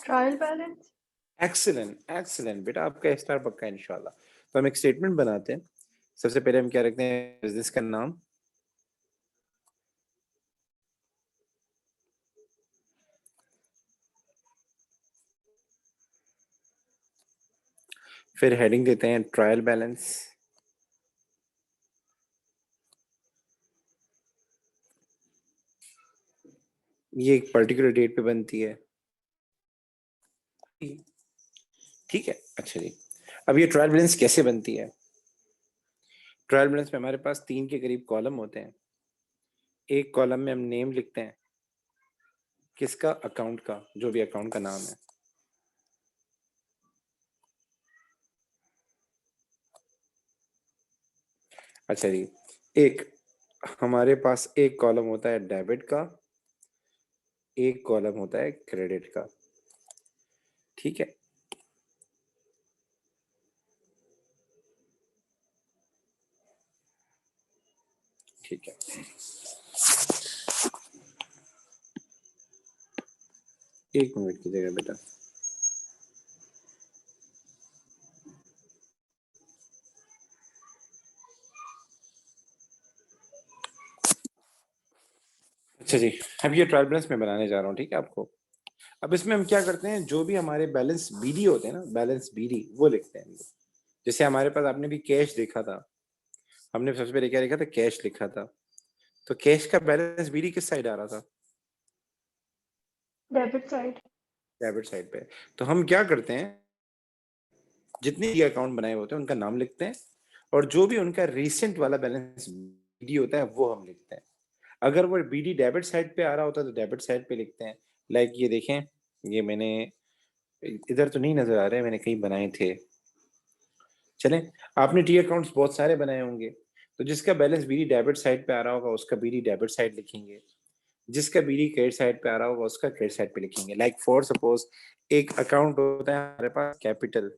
Trial balance. Excellent excellent बेटा, आपका star पक्का है इंशाल्लाह। तो हम एक स्टेटमेंट बनाते हैं। सबसे पहले हम क्या रखते हैं, बिजनेस का नाम, फिर हेडिंग देते हैं ट्रायल बैलेंस, ये एक पर्टिकुलर डेट पे बनती है, ठीक है। अच्छा जी, अब ये ट्रायल बैलेंस कैसे बनती है? ट्रायल बैलेंस में हमारे पास 3 के करीब कॉलम होते हैं। एक कॉलम में हम नेम लिखते हैं, किसका, अकाउंट का, जो भी अकाउंट का नाम है। अच्छा जी, एक हमारे पास एक कॉलम होता है डेबिट का, एक कॉलम होता है क्रेडिट का, ठीक है। ठीक है, एक मिनट कीजिएगा बेटा। अच्छा जी, अब ये ट्रायल बैलेंस मैं बनाने जा रहा हूँ, ठीक है आपको। अब इसमें हम क्या करते हैं, जो भी हमारे बैलेंस बीडी होते हैं ना, बैलेंस बीडी वो लिखते हैं। जैसे हमारे पास आपने भी कैश देखा था, हमने सबसे पहले क्या लिखा था, कैश लिखा था। तो कैश का बैलेंस बीडी किस साइड आ रहा था? Debit side. डेबिट साइड पे। तो हम क्या करते हैं, जितने भी अकाउंट बनाए होते हैं उनका नाम लिखते हैं, और जो भी उनका रिसेंट वाला बैलेंस बीडी होता है वो हम लिखते हैं। अगर वो बीडी डेबिट साइड पे आ रहा होता है तो डेबिट साइड पे लिखते हैं। लाइक ये देखें, ये मैंने इधर तो नहीं नजर आ रहे, मैंने कहीं बनाए थे। चलें, आपने टी अकाउंट्स बहुत सारे बनाए होंगे, तो जिसका बैलेंस बीडी डेबिट साइड पे आ रहा होगा उसका बीडी डेबिट साइड लिखेंगे, जिसका बीडी क्रेडिट साइड पे आ रहा होगा उसका क्रेडिट साइड पे लिखेंगे। लाइक फॉर सपोज एक अकाउंट होता है हमारे पास कैपिटल।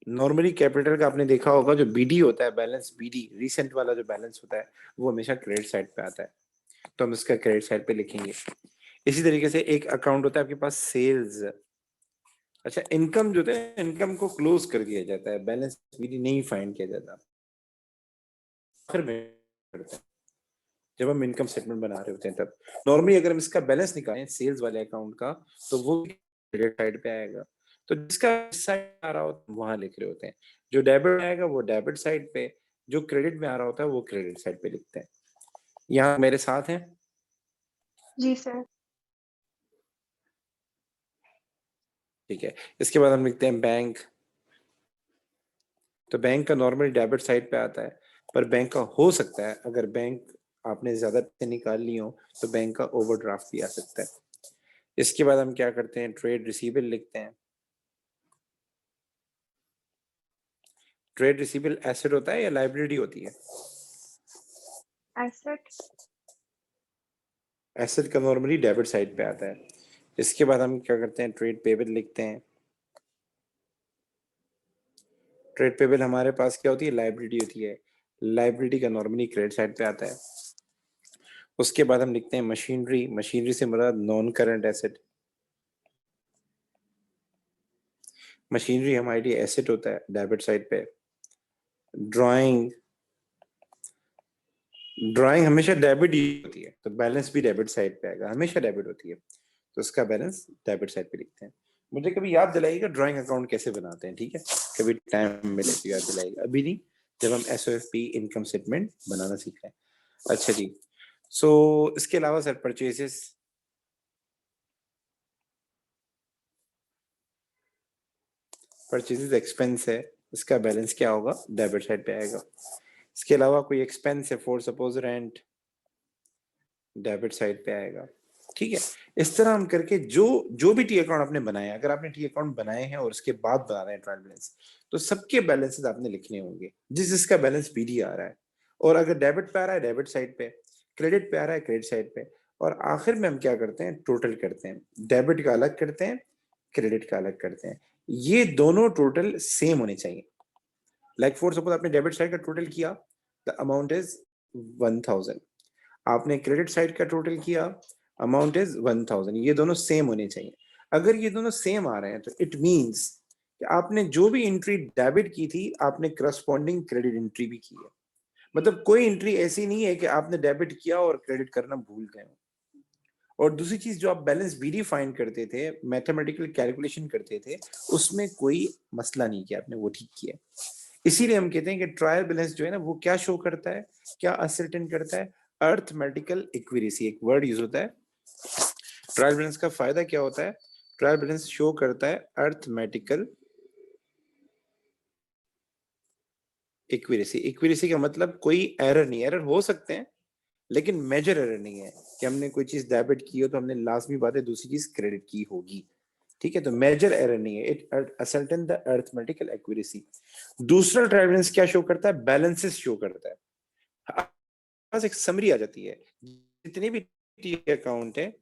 नॉर्मली कैपिटल का आपने देखा होगा, जो बीडी होता है, बैलेंस बीडी रिसेंट वाला जो बैलेंस होता है वो हमेशा क्रेडिट साइड पे आता है, तो हम इसका क्रेडिट साइड पे लिखेंगे। इसी तरीके से एक अकाउंट होता है आपके पास सेल्स। अच्छा, इनकम जो होता है, इनकम को क्लोज कर दिया जाता है, बैलेंस बीडी नहीं फाइंड किया जाता, फिर में करते हैं जब हम इनकम स्टेटमेंट बना रहे होते हैं तब। नॉर्मली अगर हम इसका बैलेंस निकालें सेल्स वाले अकाउंट का, तो वो क्रेडिट साइड पे आएगा। तो जिसका साइड आ रहा होता है वहां लिख रहे होते हैं, जो डेबिट आएगा वो डेबिट साइड पे, जो क्रेडिट में आ रहा होता है वो क्रेडिट साइड पे लिखते हैं। यहाँ मेरे साथ हैं? जी सर। ठीक है, इसके बाद हम लिखते हैं बैंक। तो बैंक का नॉर्मली डेबिट साइड पे आता है, पर बैंक का हो सकता है अगर बैंक आपने ज्यादा पैसे निकाल लिए हो तो बैंक का ओवरड्राफ्ट भी आ सकता है। इसके बाद हम क्या करते हैं, ट्रेड रिसीवेबल लिखते हैं। ट्रेड रिसीवेबल एसेट होता है या लाइबिलिटी होती है? एसेट। एसेट का नॉर्मली डेबिट साइड पे आता है। इसके बाद हम क्या करते हैं, ट्रेड पेबल लिखते हैं। ट्रेड पेबल हमारे पास क्या होती है, लाइबिलिटी होती है। लाइबिलिटी का नॉर्मली क्रेडिट साइड पे आता है। उसके बाद हम लिखते हैं मशीनरी। मशीनरी से मुराद नॉन करंट एसेट। मशीनरी हमारे लिए एसेट होता है डेबिट साइड पे। ड्राइंग, ड्राइंग हमेशा डेबिट ही होती है, तो बैलेंस भी डेबिट साइड पे आएगा, हमेशा डेबिट होती है, तो उसका बैलेंस डेबिट साइड पे लिखते हैं। मुझे कभी याद दिलाइएगा ड्राइंग अकाउंट कैसे बनाते हैं, ठीक है? कभी टाइम मिले तो याद दिलाइएगा, अभी नहीं, जब हम एसओएफपी इनकम स्टेटमेंट बनाना सीख रहे हैं। अच्छा जी, सो इसके अलावा सर परचेजेस। परचेजेस एक्सपेंस है, इसका बैलेंस क्या होगा, डेबिट साइड पे आएगा। इसके अलावा कोई एक्सपेंस है, for suppose rent, debit side पे आएगा, ठीक है। इस तरह हम करके जो जो भी टी अकाउंट आपने बनाया, अगर आपने टी अकाउंट बनाए हैं और उसके बाद बना रहे हैं ट्रायल बैलेंस, तो सबके बैलेंसेस आपने लिखने होंगे, जिसका बैलेंस बीडी आ रहा है। और अगर डेबिट पे आ रहा है डेबिट साइड पे, क्रेडिट पे आ रहा है क्रेडिट साइड पे, और आखिर में हम क्या करते हैं, टोटल करते हैं। डेबिट का अलग करते हैं, क्रेडिट का अलग करते हैं। ये दोनों टोटल सेम होने चाहिए। लाइक फॉर सपोज आपने डेबिट साइड का टोटल किया, द अमाउंट इज 1000। आपने क्रेडिट साइड का टोटल किया, अमाउंट इज 1000, ये दोनों सेम होने चाहिए। अगर ये दोनों सेम आ रहे हैं तो इट मींस कि आपने जो भी एंट्री डेबिट की थी आपने करस्पॉन्डिंग क्रेडिट एंट्री भी की है। मतलब कोई एंट्री ऐसी नहीं है कि आपने डेबिट किया और क्रेडिट करना भूल गए हो। और दूसरी चीज, जो आप बैलेंस बीडी फाइंड करते थे, मैथमेटिकल कैलकुलेशन करते थे, उसमें कोई मसला नहीं किया आपने, वो ठीक किया। इसीलिए हम कहते हैं कि ट्रायल बैलेंस जो है ना वो क्या शो करता है, क्या असर्टेन करता है, अर्थमेटिकल एक्यूरेसी एक वर्ड यूज होता है। ट्रायल बैलेंस का फायदा क्या होता है? ट्रायल बैलेंस शो करता है अर्थमेटिकल एक्यूरेसी। एक्यूरेसी का मतलब कोई एरर नहीं, एरर हो सकते हैं लेकिन मेजर एरर नहीं है कि हमने कोई चीज डेबिट की हो तो हमने लाजमी बात है दूसरी चीज क्रेडिट की होगी। ठीक है, तो मेजर एरर नहीं है, it ascertain the arithmetical accuracy. दूसरा ट्रायल बैलेंस क्या शो करता है? बैलेंसेस शो करता है। पास एक समरी आ जाती है, जितने भी टी अकाउंट है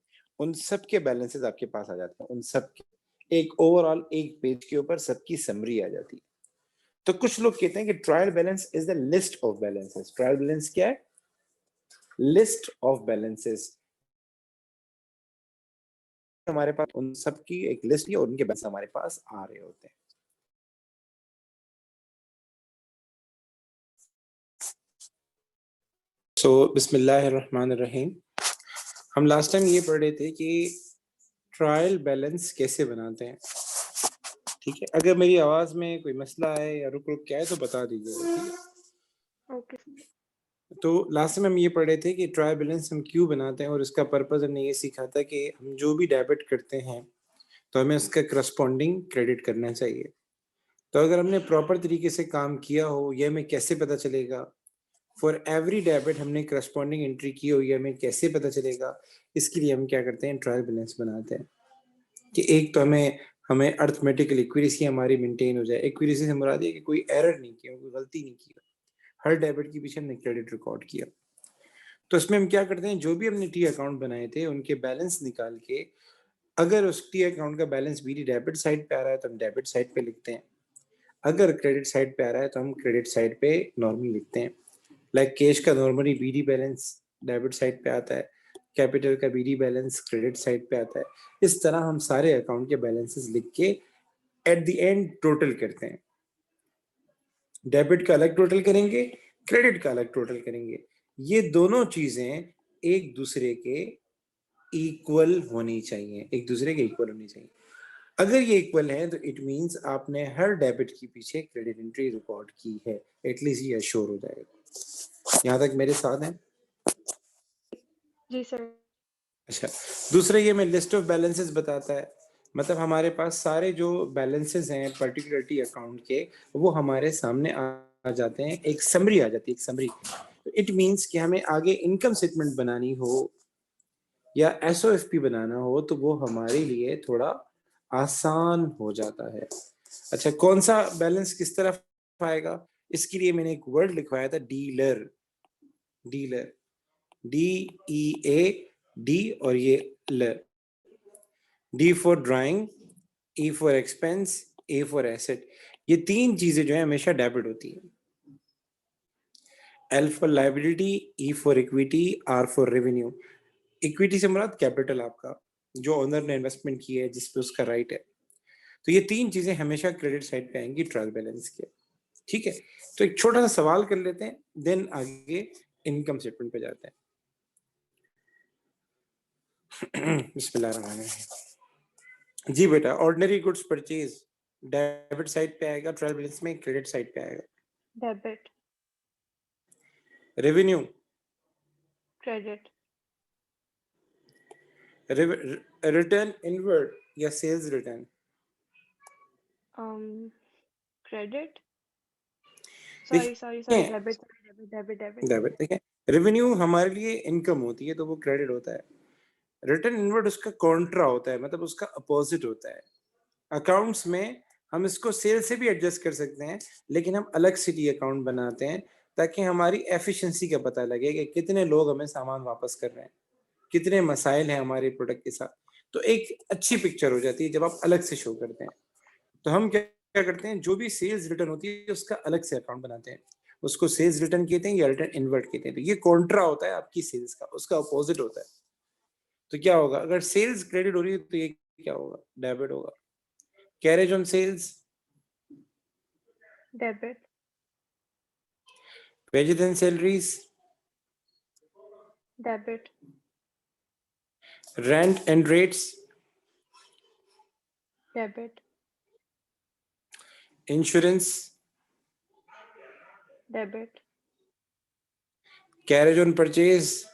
उन सब के बैलेंसेस आपके पास आ जाते हैं, उन सब के एक ओवरऑल एक पेज के ऊपर सबकी समरी आ जाती है। तो कुछ लोग कहते हैं कि trial balance is the list of balances. Trial balance क्या है? List of balances. हमारे पास उन सब की एक लिस्ट है और उनके बैलेंस हमारे पास आ रहे होते हैं। सो बिस्मिल्लाहिर्रहमानिर्रहीम। हम लास्ट टाइम ये पढ़ रहे थे कि ट्रायल बैलेंस कैसे बनाते हैं। ठीक है, अगर मेरी आवाज में कोई मसला है या रुक रुक क्या है तो बता दीजिएगा। ठीक है, ओके। तो लास्ट टाइम हम ये पढ़ रहे थे कि ट्रायल बैलेंस हम क्यों बनाते हैं और इसका पर्पस हमने ये सीखा था कि हम जो भी डेबिट करते हैं तो हमें उसका करस्पॉन्डिंग क्रेडिट करना चाहिए। तो अगर हमने प्रॉपर तरीके से काम किया हो ये हमें कैसे पता चलेगा? फॉर एवरी डेबिट हमने करस्पॉन्डिंग एंट्री की हो ये हमें कैसे पता चलेगा? इसके लिए हम क्या करते हैं? ट्रायल बैलेंस बनाते हैं कि एक तो हमें हमें अर्थमेटिकल एक्यूरेसी हमारी मेंटेन हो जाए। एक्यूरेसी से मुराद है कि कोई एरर नहीं किया, कोई गलती नहीं की, हर डेबिट के पीछे हमने क्रेडिट रिकॉर्ड किया। तो इसमें हम क्या करते हैं, जो भी हमने टी अकाउंट बनाए थे उनके बैलेंस निकाल के, अगर उस टी अकाउंट का बैलेंस बीडी डेबिट साइड पे आ रहा है तो हम डेबिट साइड पे लिखते हैं, अगर क्रेडिट साइड पे आ रहा है तो हम क्रेडिट साइड पे नॉर्मली लिखते हैं। लाइक कैश का normally BD balance debit side पे आता है, कैपिटल का बीडी बैलेंस क्रेडिट साइड पे आता है। इस तरह हम सारे अकाउंट के बैलेंसेस लिख के एट द एंड टोटल करते हैं। डेबिट का अलग टोटल करेंगे, क्रेडिट का अलग टोटल करेंगे। ये दोनों चीजें एक दूसरे के इक्वल होनी चाहिए, एक दूसरे के इक्वल होनी चाहिए। अगर ये इक्वल है तो इट मींस आपने हर डेबिट के पीछे क्रेडिट एंट्री रिकॉर्ड की है, एटलीस्ट ये अश्योर हो जाएगा। यहाँ तक मेरे साथ हैं? जी सर। अच्छा, दूसरा ये मैं लिस्ट ऑफ बैलेंसेस बताता है, मतलब हमारे पास सारे जो बैलेंसेस हैं पर्टिकुलर टी अकाउंट के वो हमारे सामने आ जाते हैं, एक समरी आ जाती है, एक समरी। तो इट मींस कि हमें आगे इनकम स्टेटमेंट बनानी हो या एसओएफपी बनाना हो तो वो हमारे लिए थोड़ा आसान हो जाता है। अच्छा, कौन सा बैलेंस किस तरफ आएगा? इसके लिए मैंने एक वर्ड लिखवाया था, dealer. Dealer, D E A D और ये ल। D for drawing, E for expense, A for asset. ये तीन चीजें जो है हमेशा डेबिट होती है। L for liability, E for equity, R for revenue. Equity से मुराद कैपिटल आपका, जो ओनर ने इन्वेस्टमेंट की है, जिसपे उसका राइट है। तो ये तीन चीजें हमेशा क्रेडिट साइड पे आएंगी ट्रायल बैलेंस के। ठीक है, तो एक छोटा सा सवाल कर लेते हैं, देन आगे इनकम स्टेटमेंट पे जाते हैं। बिस्मिल्लाहिर्रहमानिर्रहीम। जी बेटा, ordinary goods purchase debit side पे आएगा, ट्रायल बैलेंस में क्रेडिट साइड पे आएगा। Debit. Revenue, credit. Return inward या sales return? Credit. Sorry sorry sorry, debit debit debit debit. Debit. देखिए, रेवेन्यू हमारे लिए इनकम होती है तो वो क्रेडिट होता है। रिटर्न इनवर्ड उसका कॉन्ट्रा होता है, मतलब उसका अपोजिट होता है। अकाउंट्स में हम इसको सेल से भी एडजस्ट कर सकते हैं, लेकिन हम अलग से टी अकाउंट बनाते हैं ताकि हमारी एफिशिएंसी का पता लगे कि कितने लोग हमें सामान वापस कर रहे हैं, कितने मसाइल हैं हमारे प्रोडक्ट के साथ। तो एक अच्छी पिक्चर हो जाती है जब आप अलग से शो करते हैं। तो हम क्या क्या करते हैं, जो भी सेल्स रिटर्न होती है उसका अलग से अकाउंट बनाते हैं, उसको सेल्स रिटर्न कहते हैं या रिटर्न इनवर्ट कहते हैं। तो ये कॉन्ट्रा होता है आपकी सेल्स का, उसका अपोजिट होता है। तो क्या होगा? अगर सेल्स क्रेडिट हो रही है तो ये क्या होगा? डेबिट होगा। Carriage on sales, debit, wages and salaries, debit, rent and rates, debit, insurance, debit, carriage on purchase,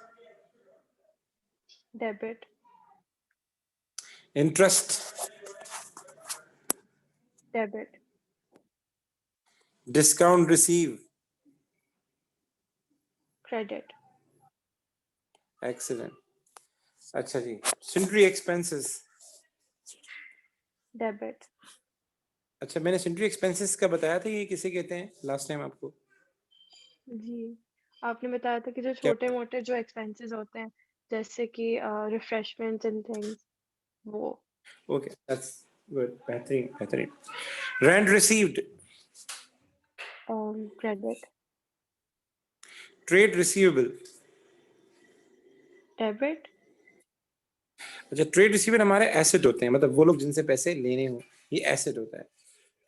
debit, interest, debit, discount receive. Credit, excellent. अच्छा जी, सिंट्री एक्सपेंसेस। डेबिट, अच्छा, मैंने सिंट्री एक्सपेंसेस का बताया था, ये किसे कहते हैं लास्ट टाइम आपको? जी। आपने बताया था कि जो क्या? छोटे-मोटे जो एक्सपेंसेस होते हैं, जैसे कि रिफ्रेशमेंट्स एंड थिंग्स, वो। ओके, दैट्स गुड, बेहतरीन बेहतरीन। Rent received, credit, trade receivable. Debit, अच्छा, ट्रेड रिसीवेबल हमारे एसेट होते हैं, मतलब वो लोग जिनसे पैसे लेने हो, ये एसेट होता है।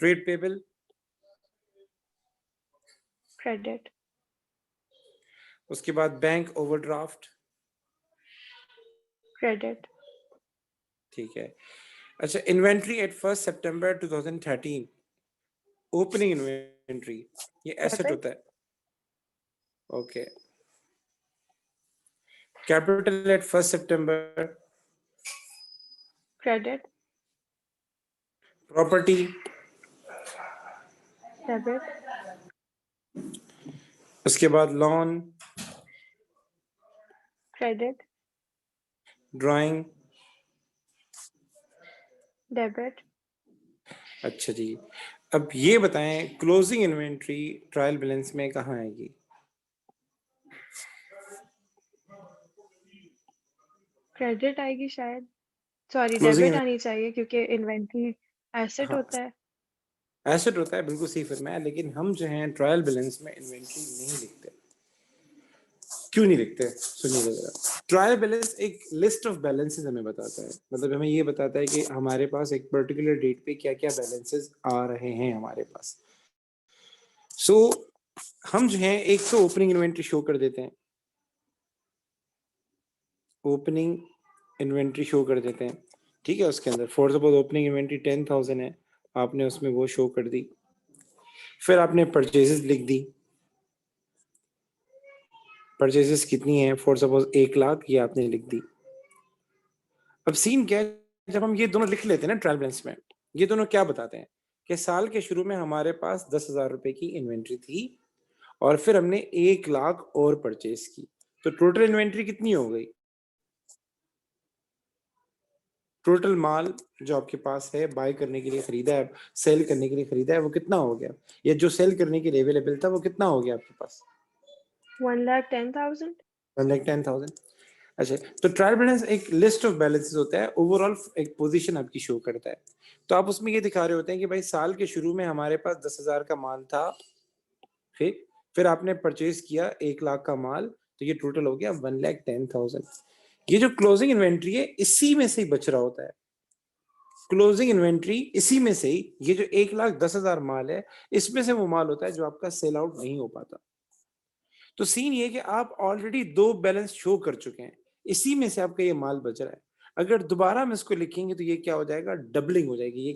ट्रेड पेबल, क्रेडिट, उसके बाद बैंक ओवरड्राफ्ट। क्रेडिट, ठीक है। अच्छा, inventory at 1 September 2013, opening inventory, ये एसेट डेबिट, होता है। ओके। कैपिटल एट 1 सितंबर, क्रेडिट, प्रॉपर्टी, डेबिट, उसके बाद लॉन, क्रेडिट, ड्राइंग। डेबिट, अच्छा जी, अब ये बताएं क्लोजिंग इन्वेंट्री ट्रायल बैलेंस में कहाँ आएगी? क्रेडिट आएगी शायद। सॉरी, क्लोजिंग, डेबिट आनी चाहिए क्योंकि इन्वेंट्री एसेट हाँ, होता है। एसेट होता है, बिल्कुल सही फरमाया, लेकिन हम जो हैं ट्रायल बैलेंस में इन्वेंट्री नहीं लिखते। क्यों नहीं लिखते? सुनिए जरा। ट्रायल बैलेंस एक लिस्ट ऑफ बैलेंसेस हमें बताता है, मतलब हमें ये बताता है कि हमारे पास एक पर्टिकुलर डेट पे क्या क्या बैलेंसेस आ रहे हैं हमारे पास। सो हम जो हैं एक तो ओपनिंग इन्वेंट्री शो कर देते हैं, ओपनिंग इन्वेंट्री शो कर देते हैं, ठीक है। उसके अंदर फॉर सपोज ओपनिंग इन्वेंट्री 10,000 है, आपने उसमें वो शो कर दी। फिर आपने परचेजेस लिख दी, परचेजेस कितनी है, फॉर सपोज 1 लाख, ये आपने लिख दी। अब सीन क्या है, जब हम ये दोनों लिख लेते हैं ना ट्रायल बैलेंस में, ये दोनों क्या बताते हैं कि साल के शुरू में हमारे पास 10,000 रुपए की इन्वेंट्री थी और फिर हमने 1 लाख और परचेज की, तो टोटल इन्वेंट्री कितनी हो गई? टोटल माल जो आपके पास है, बाय करने के लिए खरीदा है, सेल करने के लिए खरीदा है, वो कितना हो गया? या जो सेल करने के लिए अवेलेबल था वो कितना हो गया आपके पास? 1,10,000। 1,10,000। अच्छा, तो ट्रायल बैलेंस एक लिस्ट ऑफ बैलेंसेस होता है, ओवरऑल एक पोजीशन आपकी शो करता है। तो आप उसमें ये दिखा रहे होते हैं कि भाई साल के शुरू में हमारे पास 10,000 का माल था, फिर आपने परचेज किया 1 लाख का माल, तो ये टोटल हो गया 1,10,000। ये जो क्लोजिंग इन्वेंट्री है, इसी में से ही बच रहा होता है। क्लोजिंग इन्वेंट्री इसी में से ही, ये जो 1,10,000 माल है, इसमें से वो माल होता है जो आपका सेल आउट नहीं हो पाता। तो सीन ये कि आप ऑलरेडी 2 बैलेंस शो कर चुके हैं, इसी में से आपका ये माल बच रहा है। अगर दोबारा हम इसको लिखेंगे तो ये क्या हो जाएगा? डबलिंग हो जाएगी। ये